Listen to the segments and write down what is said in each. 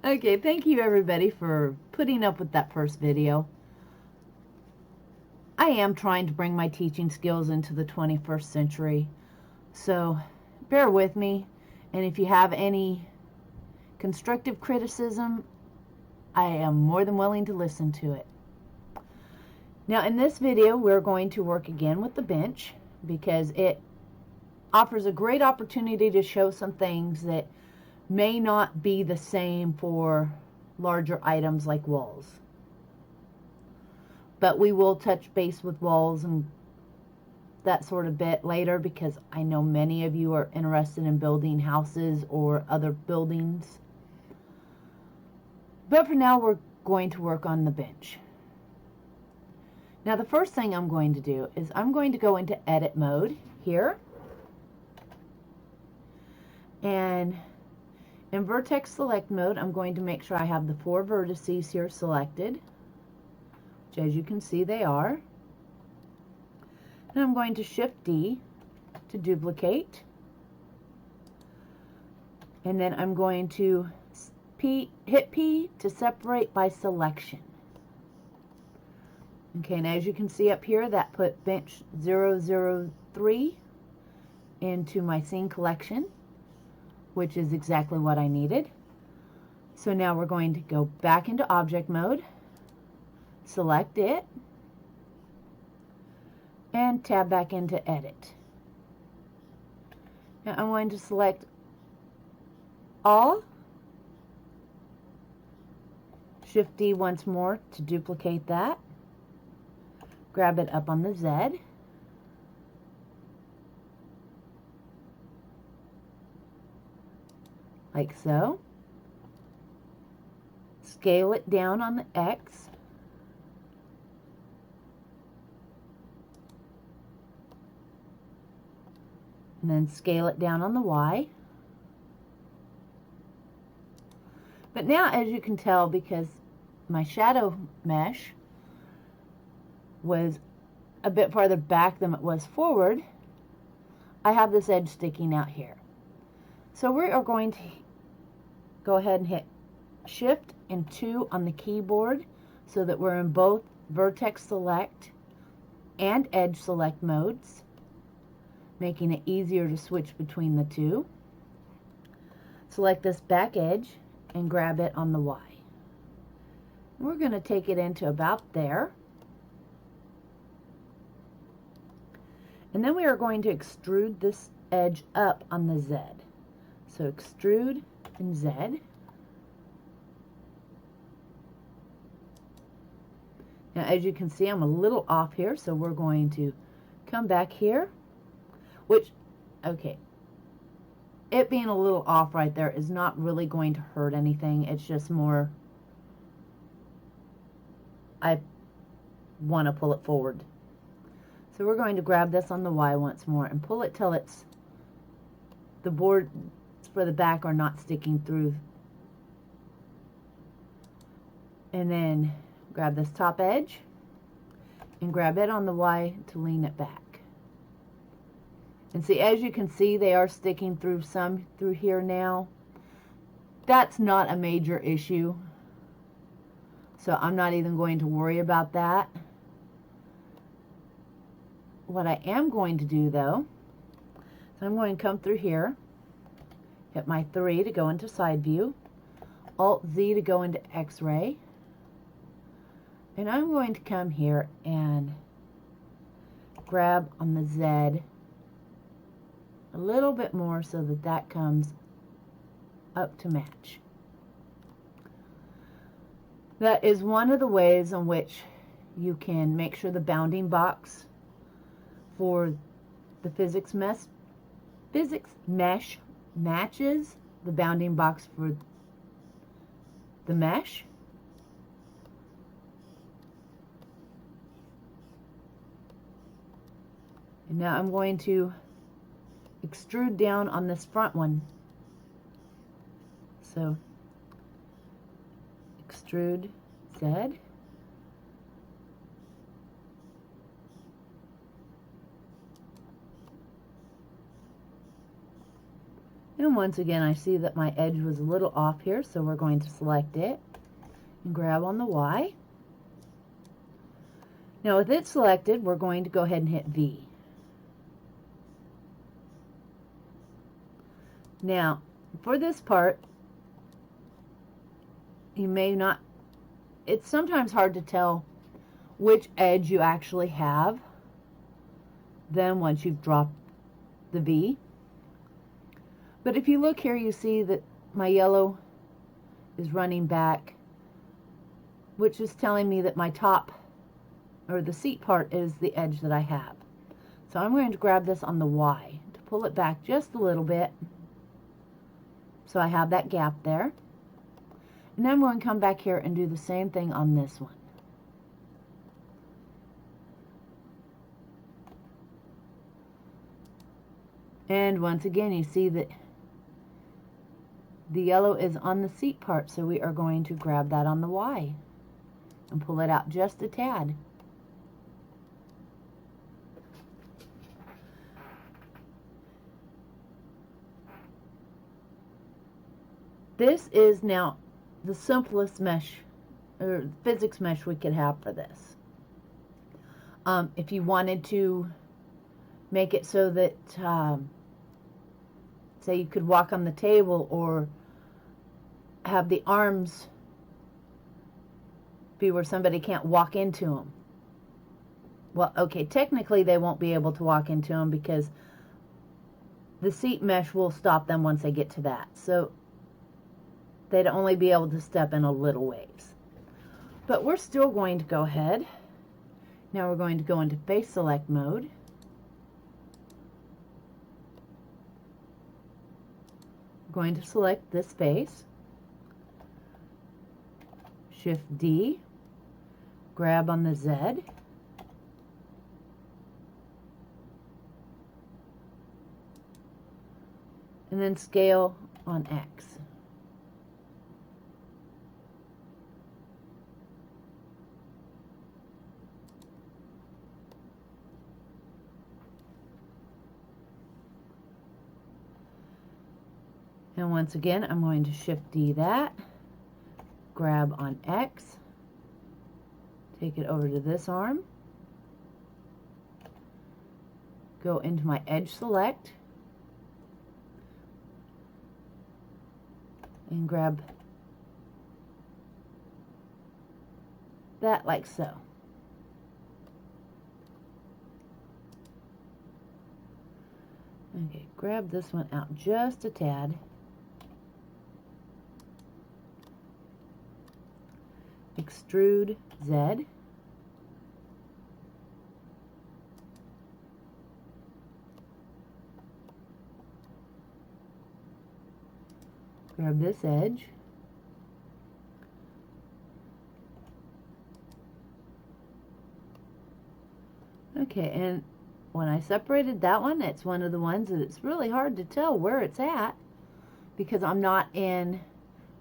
Okay, thank you everybody for putting up with that first video. I am trying to bring my teaching skills into the 21st century, so bear with me, and if you have any constructive criticism, I am more than willing to listen to it. Now in this video we're going to work again with the bench because it offers a great opportunity to show some things that may not be the same for larger items like walls. But we will touch base with walls and that sort of bit later because I know many of you are interested in building houses or other buildings. But for now we're going to work on the bench. Now the first thing I'm going to do is I'm going to go into edit mode here, and in vertex select mode I'm going to make sure I have the 4 vertices here selected, which as you can see they are, and I'm going to shift D to duplicate, and then I'm going to hit P to separate by selection. Okay, and as you can see up here, that put bench 003 into my scene collection, which is exactly what I needed. So now we're going to go back into object mode, select it, and tab back into edit. Now I'm going to select all, shift D once more to duplicate that, grab it up on the Z, like so, scale it down on the X, and then scale it down on the Y. But now as you can tell, because my shadow mesh was a bit farther back than it was forward, I have this edge sticking out here. So we are going to go ahead and hit Shift and 2 on the keyboard so that we're in both vertex select and edge select modes, making it easier to switch between the two. Select this back edge and grab it on the Y. We're going to take it into about there. And then we are going to extrude this edge up on the Z. So extrude and Z. Now as you can see, I'm a little off here, so we're going to come back here, which, okay, it being a little off right there is not really going to hurt anything. It's just more, I want to pull it forward. So we're going to grab this on the Y once more and pull it till it's, the boards for the back are not sticking through. And then grab this top edge and grab it on the Y to lean it back. And see, as you can see, they are sticking through some through here now. That's not a major issue, so I'm not even going to worry about that. What I am going to do though, so I'm going to come through here, hit my 3 to go into side view, Alt Z to go into X-ray, and I'm going to come here and grab on the Z a little bit more so that that comes up to match. That is one of the ways in which you can make sure the bounding box for the physics mesh matches the bounding box for the mesh. And now I'm going to extrude down on this front one. So extrude Z. And once again, I see that my edge was a little off here, so we're going to select it and grab on the Y. Now with it selected, we're going to go ahead and hit V. Now, for this part, you may not, it's sometimes hard to tell which edge you actually have then once you've dropped the V. But if you look here, you see that my yellow is running back, which is telling me that my top, or the seat part, is the edge that I have. So I'm going to grab this on the Y to pull it back just a little bit, so I have that gap there. And then I'm going to come back here and do the same thing on this one. And once again, you see that the yellow is on the seat part, so we are going to grab that on the Y and pull it out just a tad. This is now the simplest mesh, or physics mesh we could have for this. If you wanted to make it so that, say you could walk on the table or have the arms be where somebody can't walk into them. Well, okay, technically they won't be able to walk into them because the seat mesh will stop them once they get to that. So they'd only be able to step in a little ways. But we're still going to go ahead. Now we're going to go into face select mode. We're going to select this face. Shift D. Grab on the Z. And then scale on X. And once again, I'm going to Shift D that, grab on X, take it over to this arm, go into my edge select, and grab that like so. Okay, grab this one out just a tad. Extrude Z. Grab this edge. Okay, and when I separated that one, it's one of the ones that it's really hard to tell where it's at because I'm not in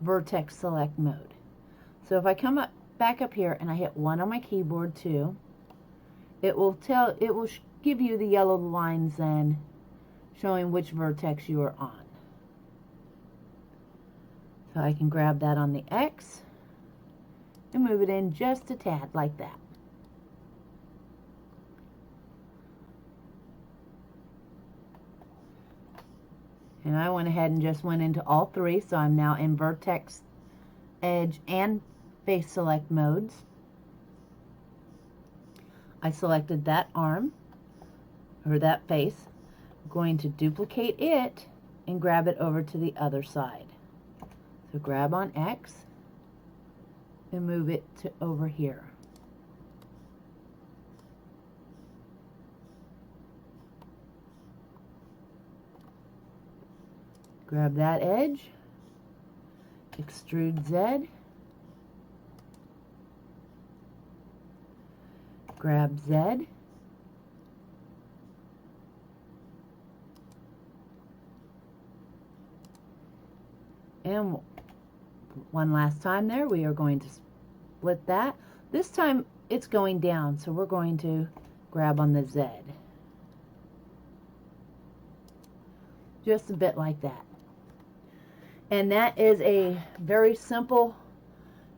vertex select mode. So if I come up back up here and I hit 1 on my keyboard too, it will give you the yellow lines then showing which vertex you are on. So I can grab that on the X and move it in just a tad like that. And I went ahead and just went into all three, so I'm now in vertex, edge, and face select modes. I selected that arm, or that face. I'm going to duplicate it and grab it over to the other side. So grab on X and move it to over here. Grab that edge, extrude Z, grab Z, and one last time there, we are going to split that. This time it's going down, so we're going to grab on the Z. Just a bit like that. And that is a very simple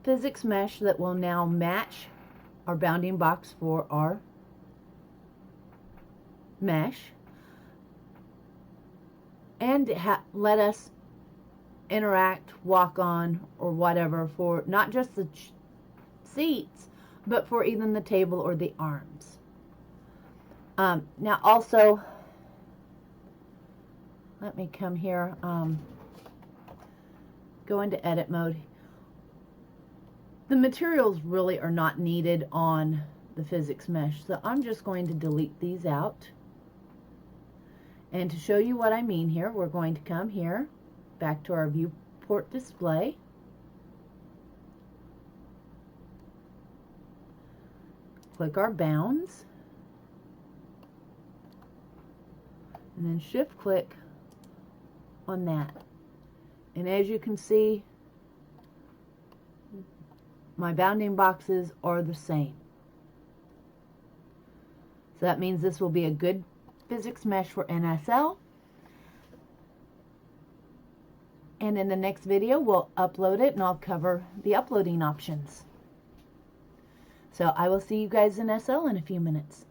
physics mesh that will now match our bounding box for our mesh and let us interact, walk on, or whatever for not just the seats, but for even the table or the arms. Now also, let me come here, go into edit mode. The materials really are not needed on the physics mesh, so I'm just going to delete these out. And to show you what I mean here, we're going to come here, back to our viewport display. Click our bounds. And then shift click on that. And as you can see, my bounding boxes are the same. So that means this will be a good physics mesh for NSL. And in the next video, we'll upload it and I'll cover the uploading options. So I will see you guys in SL in a few minutes.